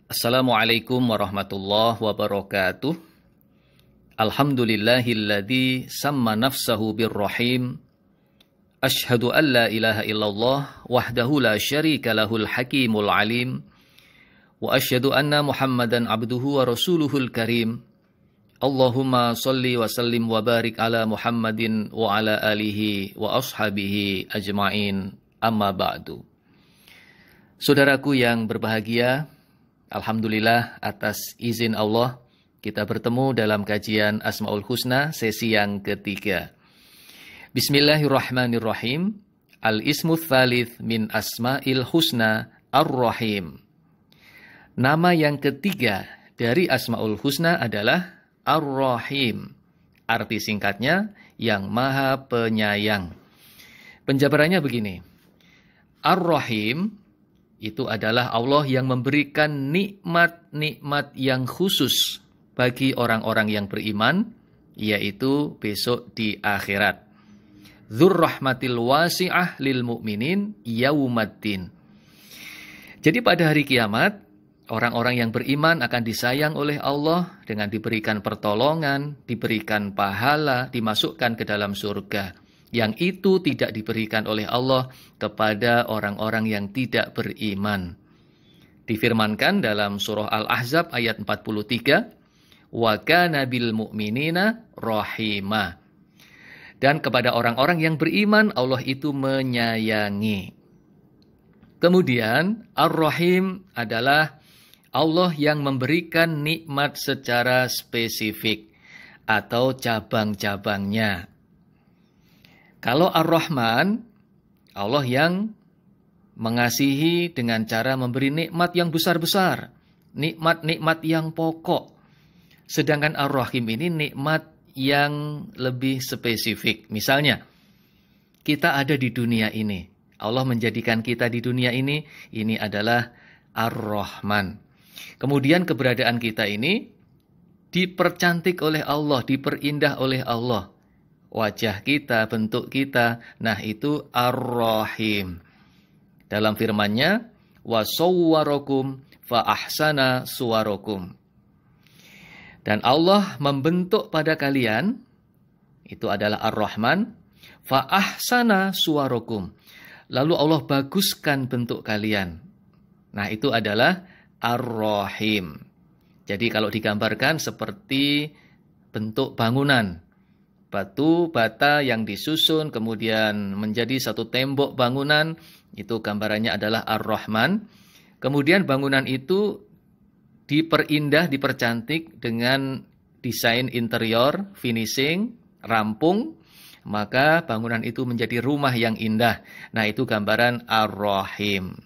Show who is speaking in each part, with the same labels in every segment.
Speaker 1: Assalamualaikum warahmatullahi wabarakatuh. Alhamdulillahilladzi samma nafsahu birrahim. Ashhadu an la ilaha illallah wahdahu la syarika lahul hakimul alim. Wa ashhadu anna Muhammadan abduhu wa rasuluhul karim. Allahumma salli wa sallim wa barik ala Muhammadin wa ala alihi wa ashabihi ajma'in. Amma ba'du. Saudaraku yang berbahagia, alhamdulillah atas izin Allah kita bertemu dalam kajian Asmaul Husna sesi yang ketiga. Bismillahirrahmanirrahim. Al-ismu tsalits min Asma'il Husna Ar-Rahim. Nama yang ketiga dari Asmaul Husna adalah Ar-Rahim. Arti singkatnya yang Maha Penyayang. Penjabarannya begini. Ar-Rahim itu adalah Allah yang memberikan nikmat-nikmat yang khusus bagi orang-orang yang beriman, yaitu besok di akhirat. Dzur rahmatil wasi'ah lil mu'minin yaumaddin. Jadi pada hari kiamat, orang-orang yang beriman akan disayang oleh Allah dengan diberikan pertolongan, diberikan pahala, dimasukkan ke dalam surga. Yang itu tidak diberikan oleh Allah kepada orang-orang yang tidak beriman. Difirmankan dalam surah Al-Ahzab ayat 43, wa kana bil mu'minina rahima. Dan kepada orang-orang yang beriman Allah itu menyayangi. Kemudian Ar-Rahim adalah Allah yang memberikan nikmat secara spesifik atau cabang-cabangnya. Kalau Ar-Rahman, Allah yang mengasihi dengan cara memberi nikmat yang besar-besar, nikmat-nikmat yang pokok. Sedangkan Ar-Rahim ini nikmat yang lebih spesifik. Misalnya, kita ada di dunia ini. Allah menjadikan kita di dunia ini adalah Ar-Rahman. Kemudian keberadaan kita ini dipercantik oleh Allah, diperindah oleh Allah. Wajah kita, bentuk kita, nah itu Ar-Rahim. Dalam firman-Nya, wa sawwarakum fa ahsana suwarakum. Dan Allah membentuk pada kalian, itu adalah Ar-Rahman, fa ahsana suwarakum. Lalu Allah baguskan bentuk kalian. Nah itu adalah Ar-Rahim. Jadi kalau digambarkan seperti bentuk bangunan. Batu bata yang disusun kemudian menjadi satu tembok bangunan, itu gambarannya adalah Ar-Rahman. Kemudian bangunan itu diperindah, dipercantik dengan desain interior, finishing, rampung, maka bangunan itu menjadi rumah yang indah. Nah, itu gambaran Ar-Rahim.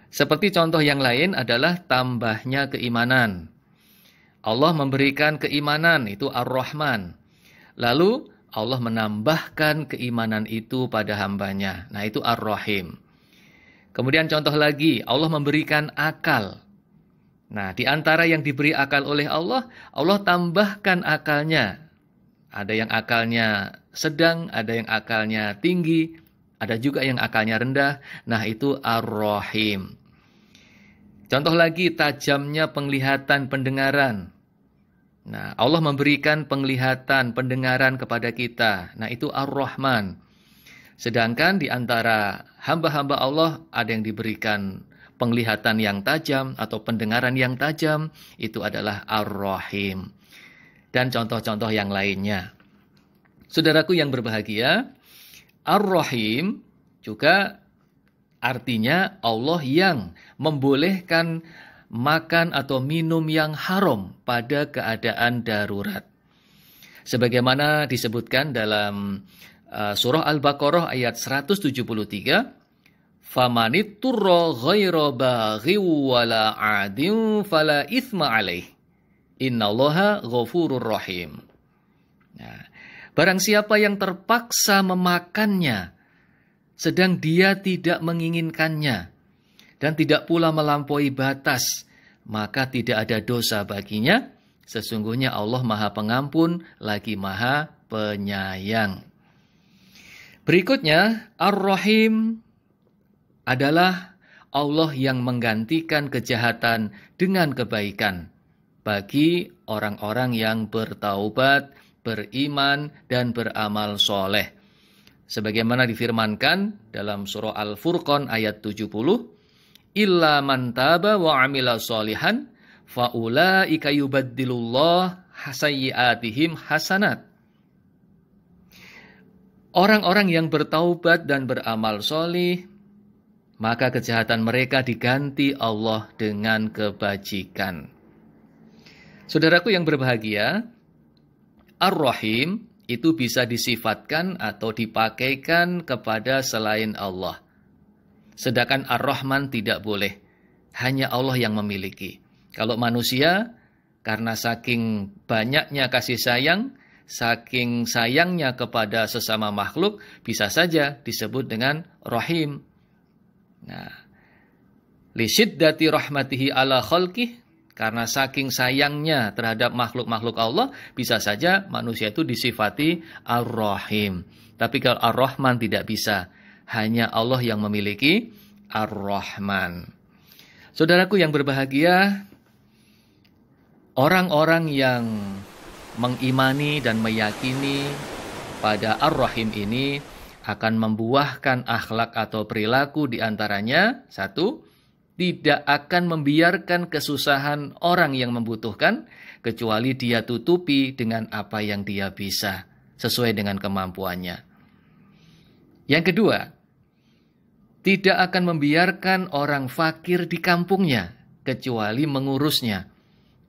Speaker 1: Seperti contoh yang lain adalah tambahnya keimanan. Allah memberikan keimanan, itu Ar-Rahman. Lalu Allah menambahkan keimanan itu pada hambanya. Nah itu Ar-Rahim. Kemudian contoh lagi, Allah memberikan akal. Nah di antara yang diberi akal oleh Allah, Allah tambahkan akalnya. Ada yang akalnya sedang, ada yang akalnya tinggi, ada juga yang akalnya rendah. Nah itu Ar-Rahim. Contoh lagi, tajamnya penglihatan, pendengaran. Nah, Allah memberikan penglihatan, pendengaran kepada kita. Nah, itu Ar-Rahman. Sedangkan di antara hamba-hamba Allah ada yang diberikan penglihatan yang tajam atau pendengaran yang tajam, itu adalah Ar-Rahim. Dan contoh-contoh yang lainnya. Saudaraku yang berbahagia, Ar-Rahim juga artinya Allah yang membolehkan makan atau minum yang haram pada keadaan darurat. Sebagaimana disebutkan dalam surah Al-Baqarah ayat 173, "Famanitturra ghaira baghiw wala 'adin fala itsma 'alaih. Innallaha ghafurur rahim." Nah, barang siapa yang terpaksa memakannya sedang dia tidak menginginkannya dan tidak pula melampaui batas, maka tidak ada dosa baginya. Sesungguhnya Allah Maha Pengampun lagi Maha Penyayang. Berikutnya, Ar-Rahim adalah Allah yang menggantikan kejahatan dengan kebaikan bagi orang-orang yang bertaubat, beriman, dan beramal soleh. Sebagaimana difirmankan dalam surah Al-Furqan ayat 70, illa man taba wa amila sholihan faulaika yubaddilullah sayyiatihim hasanat. Orang-orang yang bertaubat dan beramal solih, maka kejahatan mereka diganti Allah dengan kebajikan. Saudaraku yang berbahagia, Ar-Rahim itu bisa disifatkan atau dipakaikan kepada selain Allah. Sedangkan Ar-Rahman tidak boleh. Hanya Allah yang memiliki. Kalau manusia, karena saking banyaknya kasih sayang, saking sayangnya kepada sesama makhluk, bisa saja disebut dengan Rahim. Nah, li syiddati rahmatihi ala khalqih, karena saking sayangnya terhadap makhluk-makhluk Allah, bisa saja manusia itu disifati Ar-Rahim. Tapi kalau Ar-Rahman tidak bisa. Hanya Allah yang memiliki Ar-Rahman. Saudaraku yang berbahagia, orang-orang yang mengimani dan meyakini pada Ar-Rahim ini akan membuahkan akhlak atau perilaku di antaranya, satu, tidak akan membiarkan kesusahan orang yang membutuhkan, kecuali dia tutupi dengan apa yang dia bisa, sesuai dengan kemampuannya. Yang kedua, tidak akan membiarkan orang fakir di kampungnya, kecuali mengurusnya,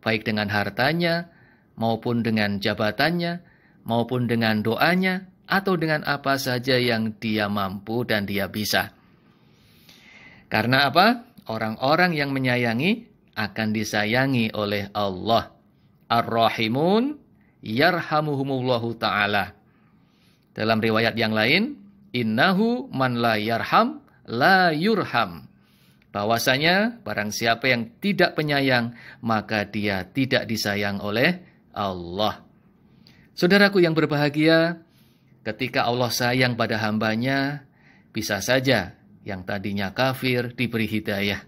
Speaker 1: baik dengan hartanya, maupun dengan jabatannya, maupun dengan doanya, atau dengan apa saja yang dia mampu dan dia bisa. Karena apa? Orang-orang yang menyayangi akan disayangi oleh Allah. Ar-Rahimun yarhamuhumullahu ta'ala. Dalam riwayat yang lain, innahu man la yarham la yurham. Bahwasanya barang siapa yang tidak penyayang, maka dia tidak disayang oleh Allah. Saudaraku yang berbahagia, ketika Allah sayang pada hambanya, bisa saja yang tadinya kafir diberi hidayah.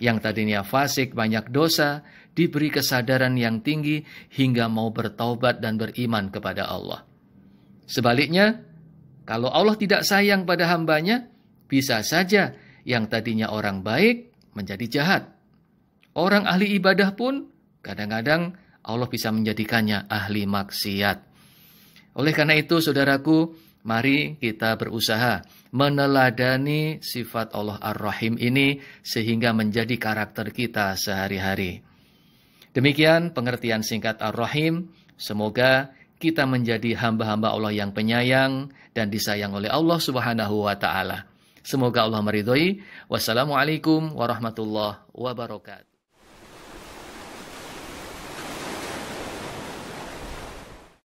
Speaker 1: Yang tadinya fasik banyak dosa diberi kesadaran yang tinggi hingga mau bertaubat dan beriman kepada Allah. Sebaliknya, kalau Allah tidak sayang pada hambanya, bisa saja yang tadinya orang baik menjadi jahat. Orang ahli ibadah pun kadang-kadang Allah bisa menjadikannya ahli maksiat. Oleh karena itu, saudaraku, mari kita berusaha meneladani sifat Allah Ar-Rahim ini sehingga menjadi karakter kita sehari-hari. Demikian pengertian singkat Ar-Rahim. Semoga kita menjadi hamba-hamba Allah yang penyayang dan disayang oleh Allah Subhanahu wa Ta'ala. Semoga Allah meridhoi. Wassalamualaikum warahmatullahi wabarakatuh.